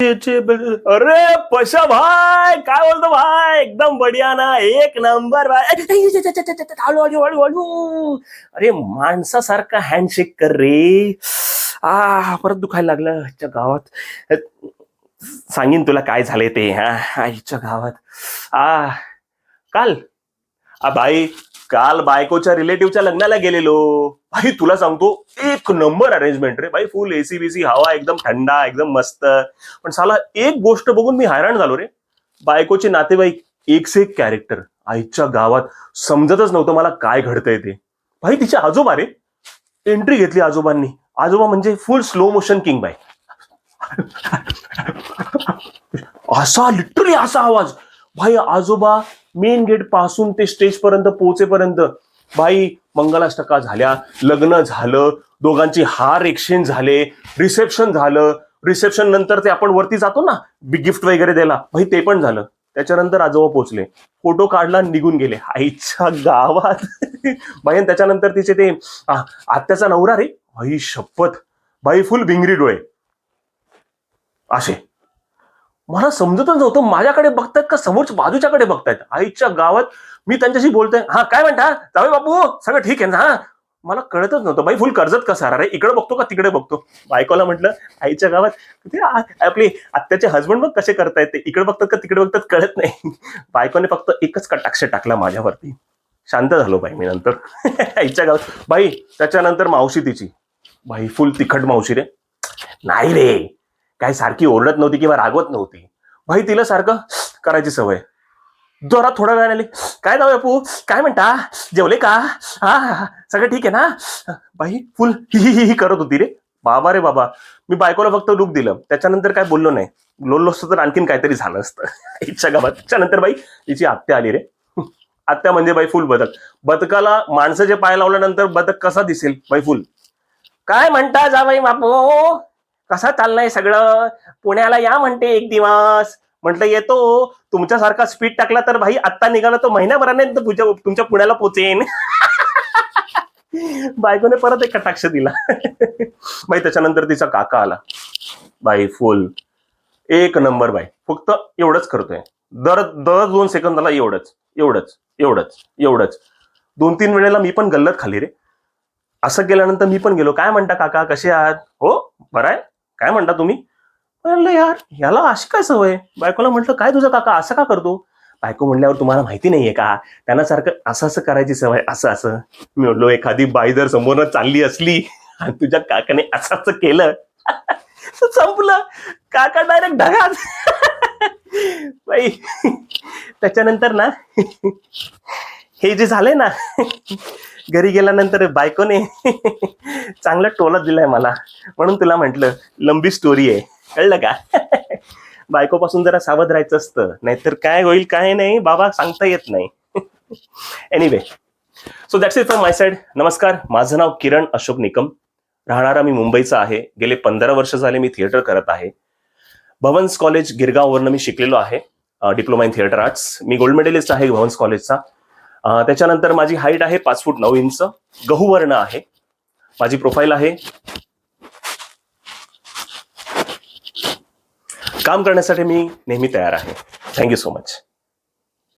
अरे पशा भाई, काय बोलतो भाई? एकदम बढ़िया ना, एक नंबर भाई. हळू हळू हळू हळू. अरे माणसासारखा हँडशेक कर रे. परत दुखायला लागलं आजच्या गावात. सांगीन तुला काय झाले ते. आईच्या गावात. आ काल भाई, काल बायकोच्या रिलेटिव्हच्या लग्नाला गेलेलो भाई. तुला सांगतो, एक नंबर अरेंजमेंट रे भाई. फुल एसी बीसी हवा, एकदम थंडा, एकदम मस्त. पण साला एक गोष्ट बघून मी हैराण झालो रे. बायकोचे नातेवाईक एक से एक कॅरेक्टर. आईच्या गावात समजतच नव्हतं मला काय घडतंय ते. भाई तिचे आजोबा रे. एंट्री घेतली आजोबांनी. आजोबा म्हणजे फुल स्लो मोशन किंग बाई. असा लिटरली असा आवाज भाई. आजोबा मेन गेट पासून ते स्टेज पर्यंत पोहोचेपर्यंत भाई मंगलाष्टका झाल्या, लग्न झालं, दोघांची हार एक्सचेंज झाले, रिसेप्शन झालं. रिसेप्शन नंतर ते आपण वरती जातो ना गिफ्ट वगैरे द्यायला, भाई ते पण झालं. त्याच्यानंतर आजोबा पोहोचले, फोटो काढला, निघून गेले. आईच्या गावात. भाई त्याच्यानंतर तिचे ते आत्याचा नवरा रे भाई, शपथ भाई, फुल भिंगरी डोळे असे. मला समजतच नव्हतं माझ्याकडे बघतायत का समोरच्या बाजूच्याकडे बघतायत. आईच्या गावात. मी त्यांच्याशी बोलतोय, काय म्हणता जावे बापू, सगळं ठीक आहे ना? मला कळतच नव्हतं बाई, फुल कर्जत का सारा रे. इकडे बघतो का तिकडे बघतो. बायकोला म्हटलं, आईच्या गावात ते आपले आत्याचे हसबंड बघ कसे करतायत, ते इकडे बघतात का तिकडे बघतात कळत नाही. बायकोने फक्त एकच कटाक्ष टाकला माझ्यावरती. शांत झालो बाई मी नंतर. आईच्या गावात बाई. त्याच्यानंतर मावशी तिची बाई, फुल तिखट मावशी रे. नाही रे, काय सारखी ओरडत नव्हती किंवा रागवत नव्हती भाई. तिला सारखं करायची सवय. जरा थोड्या वेळाने आली, काय जाऊ बापू, काय म्हणता, जेवले का, सगळं ठीक आहे ना? बाई फुल ही करत होती रे. बाबा रे बाबा. मी बायकोला फक्त लुक दिलं, त्याच्यानंतर काय बोललो नाही. बोललो असतं तर आणखीन काहीतरी झालं असतं. इच्छा गावात. त्याच्यानंतर बाई तिची आत्या आली रे. आत्या म्हणजे बाई फुल बदक. बदकाला माणसाचे पाय लावल्यानंतर बदक कसा दिसेल बाई, फुल. काय म्हणता जावई बापू, कसं चाललंय सगळं? पुण्याला या म्हणते एक दिवस. म्हटलं येतो. तुमच्यासारखा स्पीड टाकला तर भाई आत्ता निघाला तो महिन्याभराने तुमच्या पुण्याला पोचेन. बायकोने परत एक कटाक्ष दिला. बाई त्याच्यानंतर तिचा काका आला. बाई फुल एक नंबर बाई. फक्त एवढंच करतोय. दर 2 सेकंदाला एवढंच एवढंच एवढंच एवढंच. 2-3 वेळेला मी पण गल्लत खाली रे. असं केल्यानंतर मी पण गेलो, काय म्हणता काका, कसे आहात? हो बरं आहे. काय म्हणता तुम्ही? म्हणलं यार याला अशी काय सवय. बायकोला म्हटलं, काय तुझं काका असं का करतो? बायको म्हणल्यावर तुम्हाला माहिती नाहीये का, त्यांना सारखं असं असं करायची सवय, असं असं. मी म्हणलो, एखादी बाई जर समोरनं चालली असली आणि तुझ्या काकाने असं असं केलं संपलं. काका डायरेक्ट ढगात. बाई त्याच्यानंतर ना हे जे झालंय ना, घरी गेल्यानंतर बायकोने चांगला टोला दिलाय मला. म्हणून तुला म्हटलं लंबी स्टोरी आहे, कळलं का? बायकोपासून जरा सावध राहायचं असतं, नाहीतर काय होईल काय नाही बाबा सांगता येत नाही. Anyway, so that's it from my side. नमस्कार, माझं नाव किरण अशोक निकम. राहणारा मी मुंबईचा आहे. गेले 15 वर्ष झाले मी थिएटर करत आहे. भवन्स कॉलेज गिरगाववरनं मी शिकलेलो आहे, डिप्लोमा इन थिएटर आर्ट्स. मी गोल्ड मेडलिस्ट आहे भवन्स कॉलेजचा. त्याच्यानंतर माझी हाईट आहे 5 फूट 9 इंच. गहूवर्ण आहे. माझी प्रोफाईल आहे. काम करण्यासाठी मी नेहमी तयार आहे. Thank you so much.